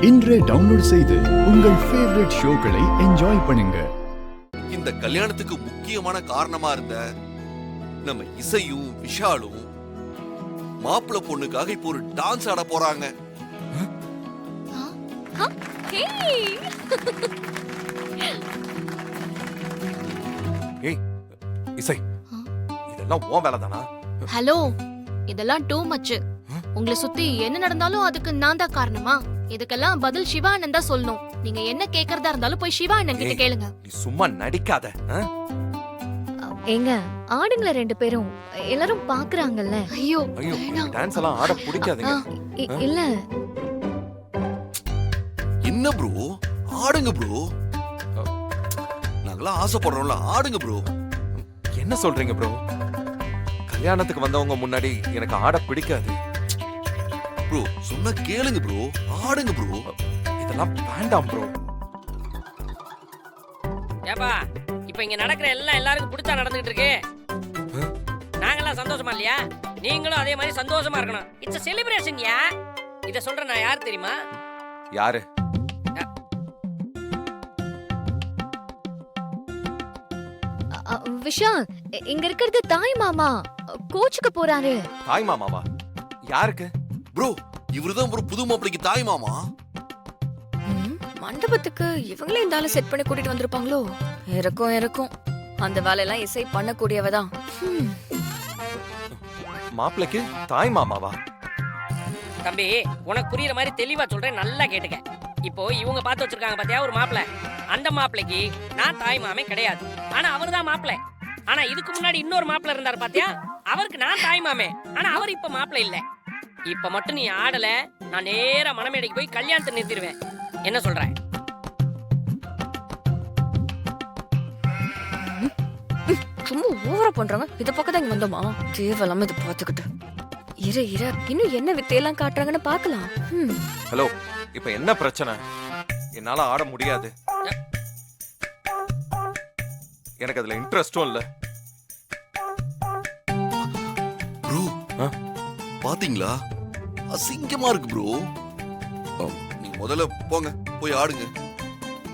இன்றே டவுன்லோட் செய்து உங்கள் ஃபேவரட் ஷோக்களை என்ஜாய் பண்ணுங்க. இந்த கல்யாணத்துக்கு முக்கியமான காரணமா இருந்த நம்ம இசையும் விஷாலும் மாப்பிள்ள பொண்ணுக்காக இப்போ ஒரு டான்ஸ் ஆட போறாங்க. ஏய் இசை, இதெல்லாம் உன் வேலை தானா? ஹலோ, இதெல்லாம் டூ மச். உங்களை சுத்தி என்ன நடந்தாலும் அதுக்கு நான் தான் காரணமா? இதுக்கெல்லாம் பதில் சிவா அண்ணன் தான் சொல்லணும். நீங்க என்ன கேக்குறதா இருந்தாலும் போய் சிவா அண்ணன் கிட்ட கேளுங்க. நீ சும்மா நடிக்காத. ஏங்க, ஆடுங்கள ரெண்டு பேரும் எல்லாரும் பாக்குறாங்கல்ல. ஐயோ ஐயோ, டான்ஸ் எல்லாம் ஆட பிடிக்காதுங்க. இல்ல என்ன ப்ரோ, ஆடுங்க ப்ரோ. நாங்களாம் ஆசைப்படுறோம்ல, ஆடுங்க ப்ரோ. என்ன சொல்றீங்க ப்ரோ? கல்யாணத்துக்கு வந்தவங்க முன்னாடி எனக்கு ஆட பிடிக்காது. ப்ரோ சொன்னா கேளுங்க ப்ரோ, ஆடுங்க ப்ரோ. இதெல்லாம் வேண்டாம் ப்ரோ. ஏப்பா, இப்ப இங்க நடக்கிற எல்லாம் எல்லாருக்கும் பிடிச்சா நடந்துட்டு இருக்கு. நாங்கெல்லாம் சந்தோஷமா இல்லையா? நீங்களும் அதே மாதிரி சந்தோஷமா இருக்கணும். இட்ஸ் செலிப்ரேஷன் யா. இத சொல்ற நான் யார் தெரியுமா? யாரு? விஷால், இங்க இருக்கிறது தாய் மாமா. கோச்சுக்கு போறாரு. தாய் மாமாவா? யாருக்கு? ப்ரோ இவருதான் ப்ரோ புது மாப்பிளைக்கு தாய் மாமா. மண்டபத்துக்கு இவங்களே இந்த ஆளை செட் பண்ணி கூட்டிட்டு வந்திருப்பாங்களோ? இருக்கும் அந்த வேலையெல்லாம் இசை பண்ணக்கூடியவதான். மாப்பிளைக்கு தாய் மாமாவா? தம்பி, உனக்கு புரியுற மாதிரி தெளிவா சொல்றேன், நல்லா கேட்டுக்க. இப்போ இவங்க பார்த்து வச்சிருக்காங்க பாத்தியா ஒரு மாப்பிளை. அந்த மாப்பிளைக்கு நான் தாய் மாமே கிடையாது. ஆனா அவர் தான் மாப்பிளை. ஆனா இதுக்கு முன்னாடி இன்னொரு மாப்பிளை இருந்தாரு பாத்தியா, அவருக்கு நான் தாய் மாமே. ஆனா அவர் இப்ப மாப்பிளை இல்ல. இப்ப மட்டும் நீ ஆடல, நான் நேரா மணமேடைக்கு போய் கல்யாணத்தை நிறுத்திடுவேன். என்ன சொல்ற? சும்மா ஓவரா பண்றாங்க. இத பக்கம் தான் இங்க வந்தோமா? தேவையில்லாம இதை பார்த்துக்கிட்டு இரு இன்னும் என்ன வித்தையெல்லாம் காட்டுறாங்கன்னு பாக்கலாம். ஹலோ, இப்ப என்ன பிரச்சனை? என்னால ஆட முடியாது. எனக்கு அதுல இன்ட்ரெஸ்டும் இல்ல. ப்ரோ பாத்தீங்களா, அசிங்கமா இருக்கு ப்ரோ. நீங்க முதல்ல போங்க, போய் ஆடுங்க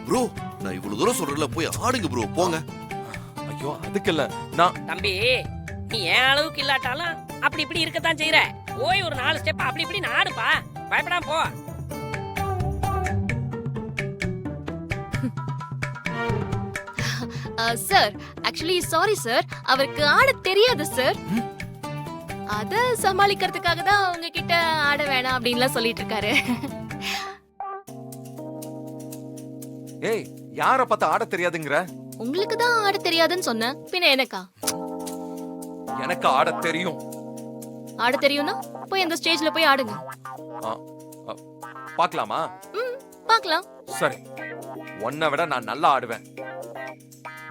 ப்ரோ. நான் இவ்வளவு தூரம் சொல்றேன்ல, போய் ஆடுங்க ப்ரோ, போங்க. ஐயோ, அதுக்கு இல்ல. நான் தம்பி, நீ என் அளவுக்கு இல்லாட்டாலும் அப்படி இப்படி இருக்கத்தான் செய்யற. போய் ஒரு 4 ஸ்டெப் அப்படி இப்படி ஆடுப்பா, பயப்படாம போ. சார், ஆக்சுவலி சாரி சார், அவருக்கு ஆட தெரியாது சார். அத சமாளிக்கிறதுக்காக தான் உங்ககிட்ட ஆட வேணாம் அப்படின்லாம் சொல்லிட்டு இருக்காரு. ஏய், யார பார்த்து ஆட தெரியாதுங்கற? உங்களுக்கு தான் ஆட தெரியாதுன்னு சொன்னேன், பின்ன எனக்கா? எனக்கு ஆட தெரியும். ஆட தெரியும்னா போய் அந்த ஸ்டேஜ்ல போய் ஆடுங்க. பார்க்கலாமா? பார்க்கலாம். சரி, உன்னை விட நான் நல்லா ஆடுவேன்.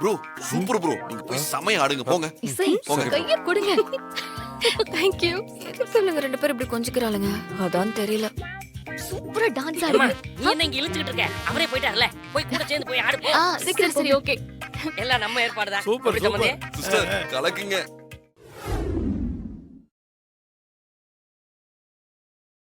ப்ரோ சூப்பர் ப்ரோ, நீங்க போய் செமையா ஆடுங்க, போங்க. இசை, கைய கொடுங்க. Thank you. எதுக்கு இவங்க ரெண்டு பேரும் இப்படி கொஞ்சிக்கிறாளுங்க? அதான் தெரியல. சூப்பரா டான்ஸ் அம்மா, ஆடுங்க. நீ என்ன இங்க இழுத்துக்கிட்டு இருக்க? அவரே போயிட்டார்ல, போய் கூட சேர்ந்து போய் ஆடு போ. சரி சரி ஓகே. எல்லாம் நம்ம ஏற்பாடுதான். சூப்பர் அப்படி சம்பந்தே? சிஸ்டர் கலக்குங்க.